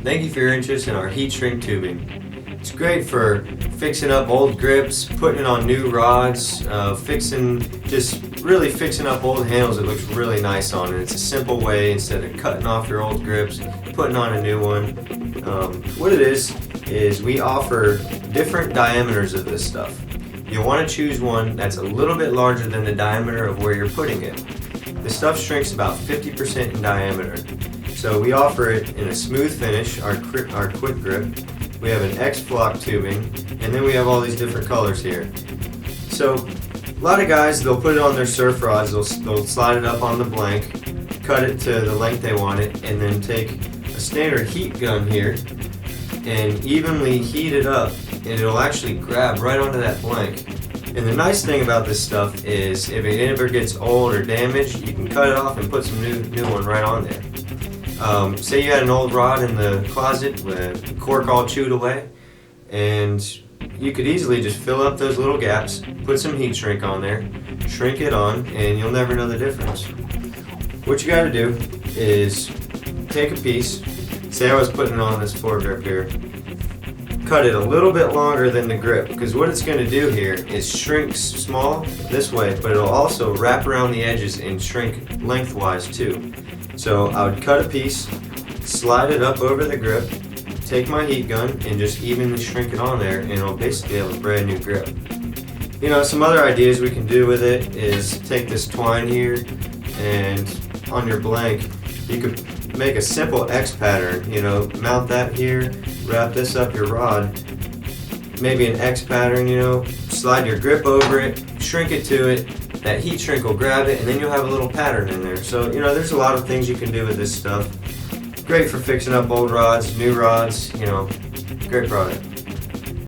Thank you for your interest in our heat shrink tubing. It's great for fixing up old grips, putting it on new rods, just really fixing up old handles. It looks really nice on it. It's a simple way, instead of cutting off your old grips, putting on a new one. What it is we offer different diameters of this stuff. You'll want to choose one that's a little bit larger than the diameter of where you're putting it. The stuff shrinks about 50% in diameter. So we offer it in a smooth finish, our quick grip. We have an X-Flock tubing, and then we have all these different colors here. So a lot of guys, they'll put it on their surf rods, they'll slide it up on the blank, cut it to the length they want it, and then take a standard heat gun here and evenly heat it up, and it'll actually grab right onto that blank. And the nice thing about this stuff is if it ever gets old or damaged, you can cut it off and put some new one right on there. Say you had an old rod in the closet with the cork all chewed away, and you could easily just fill up those little gaps, put some heat shrink on there, shrink it on, and you'll never know the difference. What you gotta do is take a piece, say I was putting on this foregrip here, cut it a little bit longer than the grip, because what it's going to do here is shrink small this way, but it'll also wrap around the edges and shrink lengthwise too. So I would cut a piece, slide it up over the grip, take my heat gun and just evenly shrink it on there, and it'll basically have a brand new grip. You know, some other ideas we can do with it is take this twine here, and on your blank you could make a simple X pattern, you know, mount that here, wrap this up your rod, maybe an X pattern, you know, slide your grip over it, shrink it to it, that heat shrink will grab it, and then you'll have a little pattern in there. So, you know, there's a lot of things you can do with this stuff. Great for fixing up old rods, new rods, you know, great product.